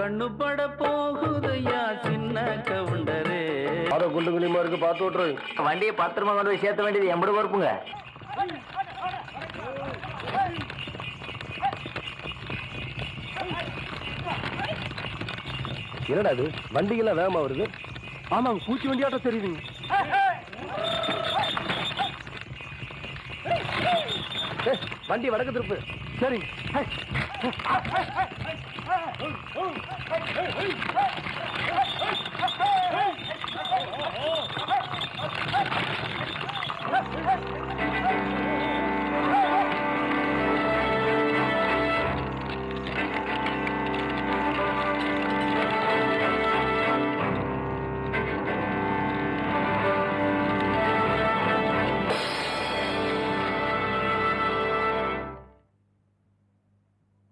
கண்ணு பட போகுதையா சின்ன கவுண்டரே. அரை குண்டு குழிமா இருக்கு, பார்த்து விட்டுரு. வண்டியை பத்திரமா கொண்டு போய் சேர்த்த வேண்டியது எம்பட பொறுப்புங்க. என்னடா இது வண்டிகள்லாம் வேகமா வருது? ஆமாங்க, பூச்சி வண்டியாட்டம் தெரியுதுங்க. வண்டி வடக்கு திருப்பு. சரி.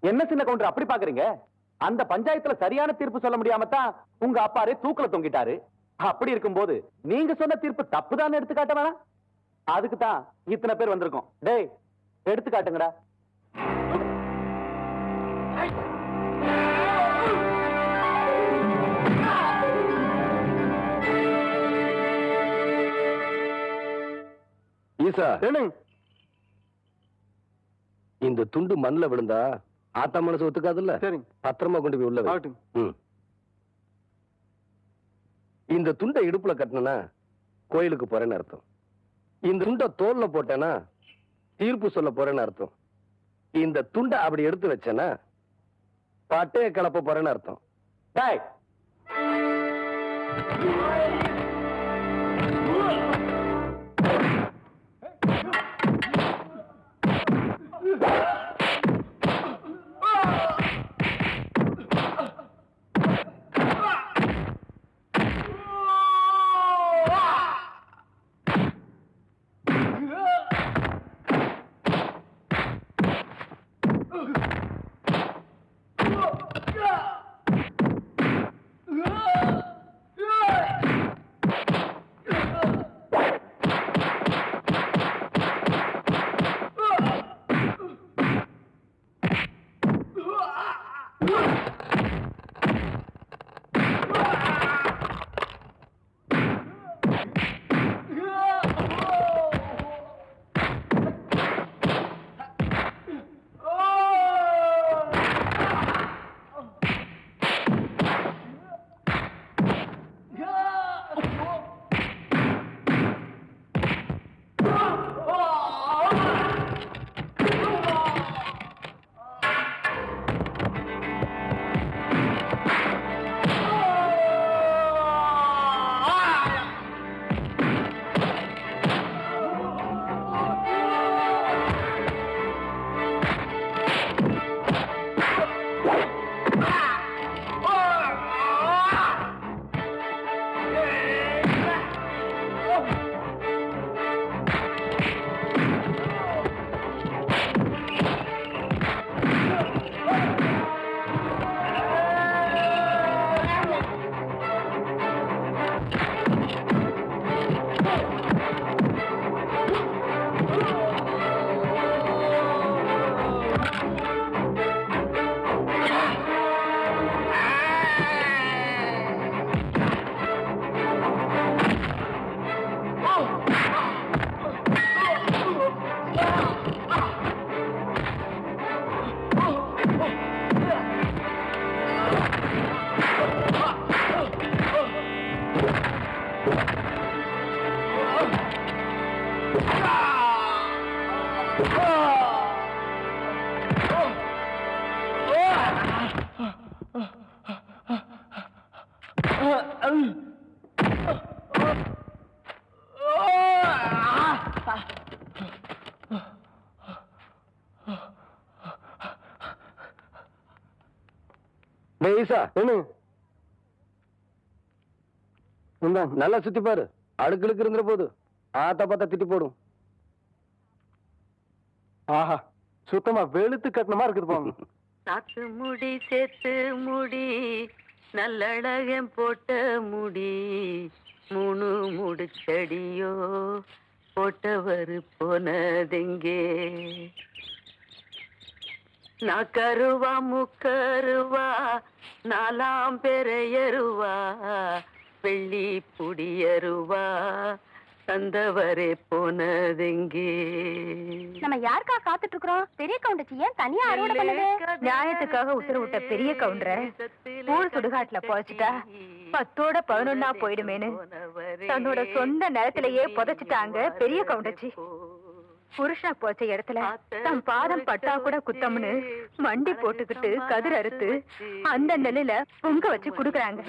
என்ன சின்ன கவுண்டர் அப்படி பாக்குறீங்க? அந்த பஞ்சாயத்துல சரியான தீர்ப்பு சொல்ல முடியாம தான் உங்க அப்பாரே தூக்குல தொங்கிட்டாரு. அப்படி இருக்கும்போது நீங்க சொன்ன தீர்ப்பு தப்புதான் எடுத்துக்காட்ட வேணாம். அதுக்கு தான் இத்தனை பேர் வந்திருக்கோம். டேய், எடுத்துக்காட்டுங்கடா. ஈசா, இந்த துண்டு மண்ணில் விழுந்தா ஆத்தா மனசு ஒத்துக்காதுல்ல. சரி, பத்திரமா கொண்டு போய் உள்ள வை. இந்த துண்டை இடுப்புல கட்டினா கோயிலுக்கு போறேன்னு அர்த்தம். இந்த துண்டை தோல்ல போட்டேன்னா தீர்ப்பு சொல்ல போறேன்னு அர்த்தம். இந்த துண்டை அப்படி எடுத்து வச்சேன்னா பட்டைய கிளப்ப போறேன்னு அர்த்தம். டேய், நல்லா சுத்தி பாரு, அழுக்களுக்கு இருந்துற போது ஆத்தா பார்த்தா திட்டி போடும். ஆஹா, சுத்தமா வெளுத்து கட்டணமா இருக்குது போங்க. சாத்து முடி சேத்து முடி நல்லழகம் போட்ட முடி 3 முடிச்சடியோ போட்டவர் போனதெங்கே. நாக்கருவா முக்கருவா நாலாம் பெறையருவா வெள்ளி புடியருவா தந்தவரே போனதெங்கே. நம்ம யாருக்கா காத்துட்டு இருக்கிறோம்? பெரிய கவுண்டச்சி ஏன் தனியா அறுவடை பண்ணுது? நியாயத்துக்காக உத்தரவிட்ட பெரிய கவுண்டரை ஊர் சுடுகாட்டுல புதைச்சிட்டா 10ஓட 11ஆ போயிடுமேன்னு தன்னோட சொந்த நிலத்திலேயே புதைச்சிட்டாங்க பெரிய கவுண்டச்சி. புருஷா போச்ச இடத்துல தன் பாதம் பட்டா கூட குத்தம்னு மண்டி போட்டுக்கிட்டு கதிர் அறுத்து அந்த நிலையில பொங்க வச்சு குடுக்குறாங்க.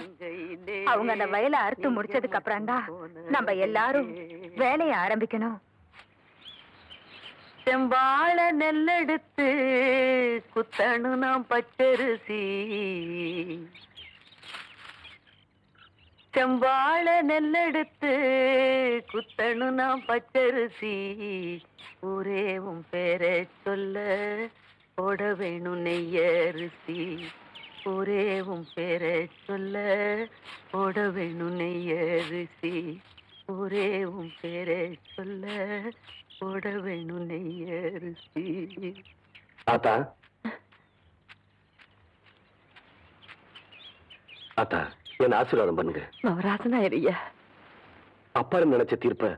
அவங்க அந்த வயலை அறுத்து முடிச்சதுக்கு அப்புறம் தான் நம்ம எல்லாரும் வேலையை ஆரம்பிக்கணும். செம்பாழ நெல்லெடுத்து குத்தணு நாம் பச்சரிசி, செம்பாழ நெல்லெடுத்து குத்தணு நாம் பச்சரிசி, ஊரே உன் பேரை சொல்ல போட வேணும் நெய்யரிசி, ஊரே உன் பேரை சொல்ல போட வேணும் நெய்யரிசி, ஊரே உன் பேரை சொல்ல போட வேணும் நெய்யரிசி. ஆத்தா ஆத்தா என்ன ஆசீர்வாதம் பண்ணுங்க. நவராசனாயிரியா அப்பா நினைச்ச தீர்ப்ப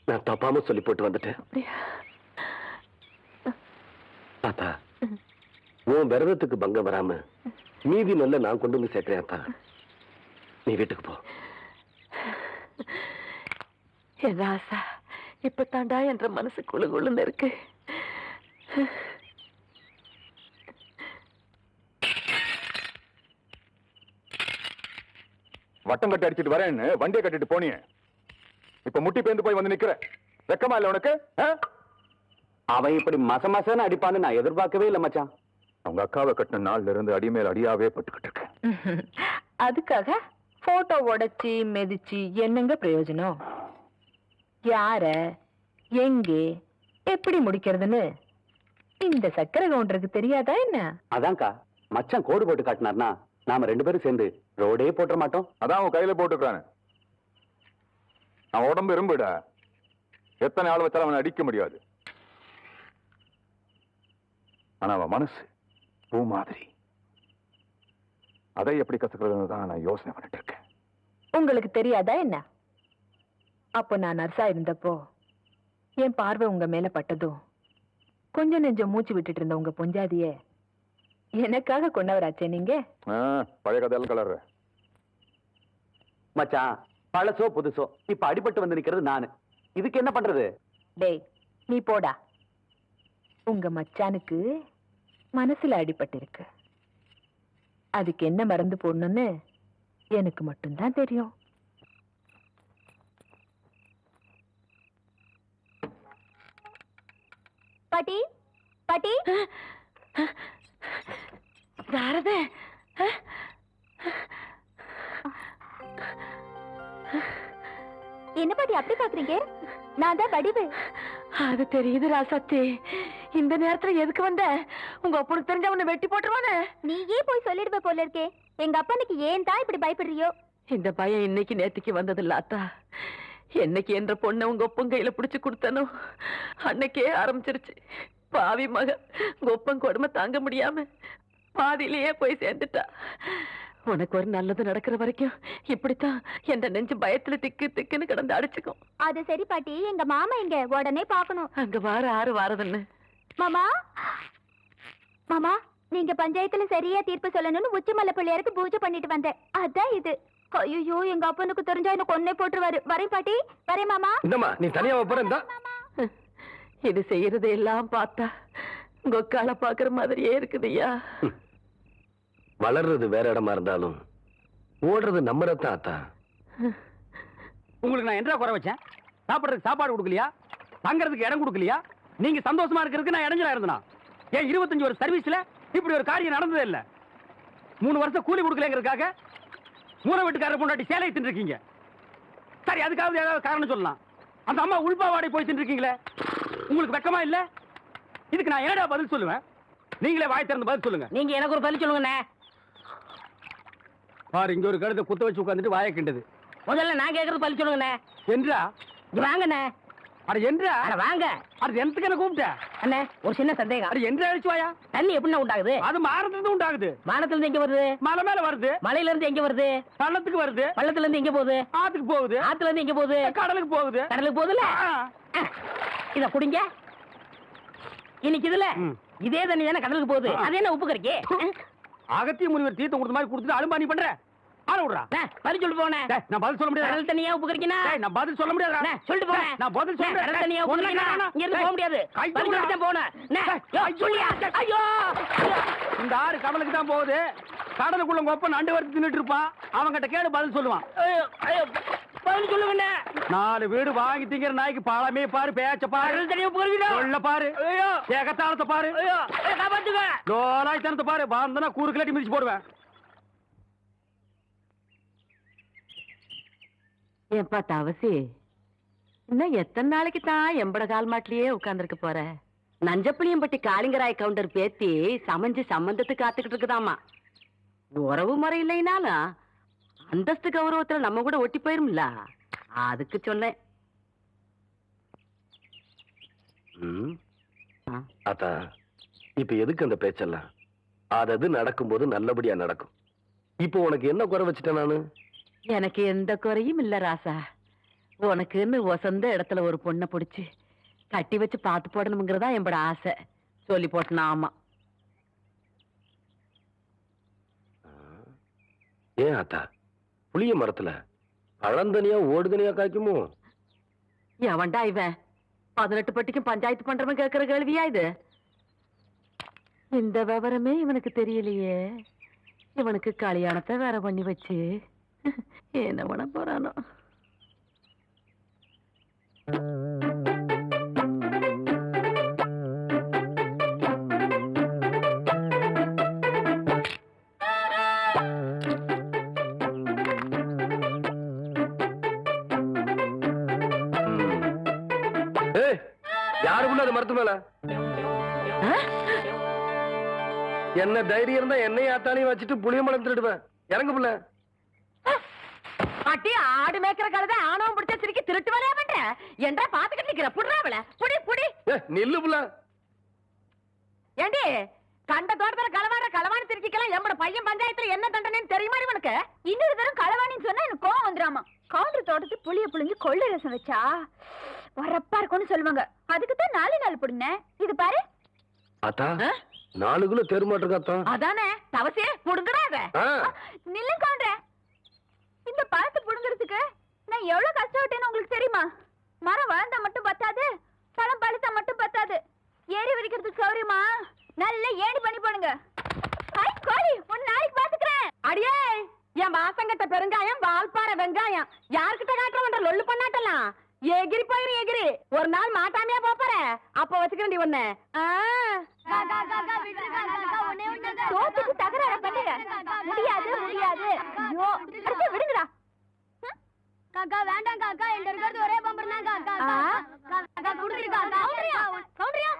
நான் தப்பாம சொல்லி போட்டு வந்துட்டேன். ஆத்தா உன் விரதத்துக்கு பங்கம் வராம மீதி நல்ல நான் கொண்டு வந்து சேர்க்கிறேன். ஆத்தா நீ வீட்டுக்கு போ. என் ராசா இப்ப தாண்டா என்ற மனசு குழு குழுன்னு இருக்கு. வட்டம் கட்டி அடிச்சிட்டு வரேன்னு வண்டியை கட்டிட்டு போனியே, இப்ப முட்டி பேந்து போய் வந்து நிக்கிற. வெக்கமா இல்ல உனக்கு? அவன் இப்படி மசன்னு அடிப்பான்னு நான் எதிர்பார்க்கவே இல்ல மச்சான். அவங்க அக்காவை கட்டின நாள்ல இருந்து அடிமேல் அடியாவே பட்டுக்கிட்டு இருக்கேன். அதுக்காக போட்டோ உடைச்சி மெதிச்சு என்னங்க பிரயோஜனம்? யார எங்கே எப்படி முடிக்கிறதுன்னு இந்த சக்கரை கவுண்டருக்கு தெரியாதா என்ன? அதான்க்கா மச்சான் கோடு போட்டு காட்டினார்னா நாம 2 பேரும் சேர்ந்து ரோடே போட்ட மாட்டோம். அதான் அவன் கையில போட்டுக்கானு. அவன் உடம்பு இரும்புடா, எத்தனை ஆள் வச்சாலும் அவனை அடிக்க முடியாது. ஆனா அவன் மனசு பூ மாதிரி, அதை எப்படி கத்துக்கிறதுன்னு தான் நான் யோசனை பண்ணிட்டு இருக்கேன். உங்களுக்கு தெரியாதா என்ன? அப்போ நான் நர்ஸா இருந்தப்போ என் பார்வை உங்க மேல பட்டதும் கொஞ்சம் நெஞ்சம் மூச்சு விட்டுட்டு இருந்த உங்க பொஞ்சாதிய எனக்காக கொண்டவராச்சே நீங்க. பழைய கதையெல்லாம் கலர்ற மச்சான். பழசோ புதுசோ இப்ப அடிபட்டு வந்து நிக்கிறது நானு. இதுக்கு என்ன பண்றது? டேய் நீ போடா. உங்க மச்சானுக்கு மனசுல அடிபட்டு இருக்கு. அதுக்கு என்ன மருந்து போடணும்னு எனக்கு மட்டும்தான் தெரியும். பாட்டி பாட்டி யாரது? என்ன பாட்டி அப்படி பாக்குறீங்க? நான் தான் வடிவு. அது தெரியுது ராசாத்தி. இந்த நேரத்துல எதுக்கு வந்த? உங்க அப்பனுக்கு தெரிஞ்ச உன்னை வெட்டி போட்டுருவானே. நீயே போய் சொல்லிடுவ போல இருக்கே. எங்க அப்பனுக்கு ஏன் தான் இப்படி பயப்படுறியோ? இந்த பயம் இன்னைக்கு நேத்துக்கு வந்தது இல்ல அத்தா. என்னைக்கு என்ற பொண்ணை உங்க ஒப்பன் கையில பிடிச்சு கொடுத்தனோ அன்னைக்கே ஆரம்பிச்சிருச்சு. பாவி மக உங்க ஒப்பன் கொடுமை தாங்க முடியாம பாதியிலேயே போய் சேர்ந்துட்டா. உனக்கு ஒரு நல்லது நடக்கிற வரைக்கும் இப்படித்தான் என் நெஞ்சு பயத்துல திக்கு திக்குன்னு கிடந்து அடிச்சுக்கும். அது சரி பாட்டி, எங்க மாமா எங்க? உடனே பாக்கணும். அங்க வார ஆறு வாரதுன்னு. மாமா மாமா, நீங்க பஞ்சாயத்துல சரியா தீர்ப்பு சொல்லணும்னு உச்சிமலை பிள்ளையாருக்கு பூஜை பண்ணிட்டு வந்தேன். அதான் இது. ஐயோ எங்க அப்பனுக்கு தெரிஞ்சா எனக்கு கொன்னே போட்டுருவாரு. வரேன் பாட்டி, வரேன் மாமா. இந்தம்மா நீ தனியா போறேன். இது செய்யறது எல்லாம் பார்த்தா உங்க கால பாக்குற மாதிரியே இருக்குதுய்யா. வளர்றது வேற இடமா இருந்தாலும் ஓடுறது நம்ம ரத்தம். ஆத்தா உங்களுக்கு நான் என்ன குறை வச்சேன்? சாப்பிடுறதுக்கு சாப்பாடு கொடுக்கலையா? தங்கறதுக்கு இடம் கொடுக்கலையா? நீங்க சந்தோஷமா இருக்கிறதுக்கு நான் இடைஞ்சலா இருந்தனா? ஏன் 25 வருஷம் சர்வீஸ்ல இப்படி ஒரு காரியம் நடந்ததே இல்ல. 3 வருஷம் கூலி கொடுக்கலங்கிறதுக்காக மூண வீட்டுக்காரர் பொண்டாட்டி சேலை தின்னுருக்கீங்க. சரி, அதுக்காவது ஏதாவது காரணம் சொல்லலாம். அந்த அம்மா உள்பாவாடை போய் தின்னுருக்கீங்களே, உங்களுக்கு வெக்கமா இல்ல? இதுக்கு நான் என்னடா பதில் சொல்லுவேன்? நீங்களே வாய் திறந்து பதில் சொல்லுங்க. நீங்க எனக்கு ஒரு பதில் சொல்லுங்கண்ணே. பாரு, இங்க ஒரு கழுத்தை குத்த வச்சு உட்காந்துட்டு வாயை கிண்டது. முதல்ல நான் கேட்கறது பதில் சொல்லுங்கண்ணே. என்றா வாங்கண்ணே. அட என்ற அட வாங்க அது எனக்கு என்ன கூப்பிட்ட அண்ணே ஒரு சின்ன சந்தேகம் அட என்ற அழிச்சு வாயா தண்ணி எப்படின்னா உண்டாகுது அது மாறதுல உண்டாகுது வானத்துல இருந்து எங்க வருது மலை மேல வருது மலையில இருந்து எங்க வருது பள்ளத்துக்கு வருது பள்ளத்துல இருந்து எங்க போகுது ஆத்துக்கு போகுது ஆத்துல இருந்து எங்க போகுது கடலுக்கு போகுது கடலுக்கு போகுதுல இத குடிங்க இன்னைக்கு இதுல ம். இதே தண்ணி தானே கடலுக்கு போகுது அது என்ன உப்பு கறிக்கு அகத்திய முனிவர் தீர்த்தம் கொடுத்த மாதிரி கொடுத்துட்டு அலும்பா நீ பண்ற ஆள விடுறா பதில் சொல்லிட்டு போனேன் டேய், நான் பதில் சொல்ல முடியாது கடல் தண்ணியா உப்பு கறிக்கினா நான் பதில் சொல்ல முடியாது சொல்லிட்டு போனேன் நான் பதில் சொல்றேன் கடல் தண்ணியா உப்பு கறிக்கினா இங்க இருந்து போக முடியாது பதில் சொல்லிட்டு தான் போனேன் சொல்லியா ஐயோ இந்த ஆறு கடலுக்கு தான் போகுது கடலுக்குள்ள கொப்ப நண்டு வறுத்து தின்னுட்டு இருப்பான் அவன்கிட்ட கேடு பதில் சொல்லுவான் பதில் சொல்லுங்க 4 வீடு வாங்கி திங்கிற நாய்க்கு பழமே பாரு பேச்ச பாரு கடல் தண்ணியா உப்பு கறிக்கினா சொல்ல பாரு ஐயோ ஏகத்தாளத்தை பாரு ஐயோ காப்பாத்துங்க லோலாய் தனத்தை பாரு பாந்தனா கூறு கிளட்டி மிதிச்சு போடுவேன் ஏப்பா தவசி இன்னும் எத்தனை நாளைக்கு தான் எம்பட கால் மாட்டிலேயே உட்கார்ந்துருக்க போற நஞ்சப்புளியம்பட்டி காளிங்கராய் கவுண்டர் பேத்தி சமைஞ்சு சம்பந்தத்துக்கு காத்துக்கிட்டு இருக்குதாமா உறவு முறை இல்லைனாலும் அந்தஸ்து கௌரவத்துல நம்ம கூட ஒட்டி போயிரும்ல அதுக்கு சொன்னேன். அத்தா இப்ப எதுக்கு அந்த பேச்செல்லாம்? அது நடக்கும்போது நல்லபடியா நடக்கும். இப்போ உனக்கு என்ன குறை வச்சுட்டேன் நானு? எனக்கு எந்த குறையும் இல்ல ராசா. உனக்குன்னு வசந்த இடத்துல ஒரு பொண்ணை பிடிச்சு கட்டி வச்சு பார்த்து போடணுங்கிறதா என்னோட ஆசை. சொல்லி போட்டனா? ஆமா. ஏன் ஆத்தா, புளிய மரத்துல பழந்தனியா ஓடுதனியா காய்க்குமோ? எவன்டா இவன் 18 பட்டிக்கும் பஞ்சாயத்து பண்றவன் கேட்கிற கேள்வியா இது? இந்த விவரமே இவனுக்கு தெரியலையே. இவனுக்கு கல்யாணத்தை வேற பண்ணி வச்சு என்ன பண்ண போறானோ? யாருக்குள்ள அது மரத்து மேல என்ன தைரியம் இருந்தா என்னையும் ஆத்தாலையும் வச்சுட்டு புளிய மரம் திருடுவேன். இறங்கு புள்ள. அட்டி ஆடு மேய்க்கிற கழுதை ஆணவம் பிடிச்ச சிரிக்கி திருட்டு வரையா பண்ற என்றா பாத்துக்கிட்டு நிக்கிற புடுறாவல புடி புடி. நில்லு புள்ள. ஏண்டி கண்ட தோட்டத்துல களவாணி திருச்சிக்கலாம் எம்மட பையன் பஞ்சாயத்துல என்ன தண்டனைன்னு தெரியுமா இவனுக்கு? இன்னொரு தரம் களவாணின்னு சொன்னா எனக்கு கோவம் வந்துராமா. கவுண்டர் தோட்டத்து புளிய புளிஞ்சு கொள்ளை ரசம் வச்சா வரப்பா இருக்கும்னு சொல்லுவாங்க. அதுக்கு தான் 4 நாள் புடுங்க. இது பாரு ஆத்தா, 4 கிலோ தெருமாட்டிருக்காத்தா. அதானே தவசே புடுங்கடாத. நில்லும் கவுண்டர். இந்த பழத்தை புடுங்கிறதுக்கு நான் எவ்வளவு கஷ்டப்பட்டேன்னு உங்களுக்கு தெரியுமா? மரம் வளர்ந்தா மட்டும் பத்தாது, பழம் பழுத்தா மட்டும் பத்தாது. ஏறி வரைக்கிறதுக்கு சௌரியமா நல்ல ஏணி பண்ணி போடுங்க. ஐ கோழி, உன் நாளைக்கு பாத்துக்கிறேன். அடியே என் வாசங்கட்ட பெருங்காயம் வால்பாறை வெங்காயம் யார்கிட்ட காட்டுறவன்ற லொல்லு பண்ணாட்டலாம். எகிரி போயிரு எகிரி. ஒரு நாள் மாட்டாமையா போற அப்ப வச்சுக்கிறேன் ஒண்ணு. சோத்துக்கு தகராறு பண்ணுங்க. முடியாது முடியாது. ஐயோ அடுத்து விடுங்கடா. காக்கா வேண்டாம் காக்கா, என்கிட்ட இருக்கிறது ஒரே பம்பர் தான் காக்கா. காக்கா குடுத்துரு காக்கா. கவுண்டரியா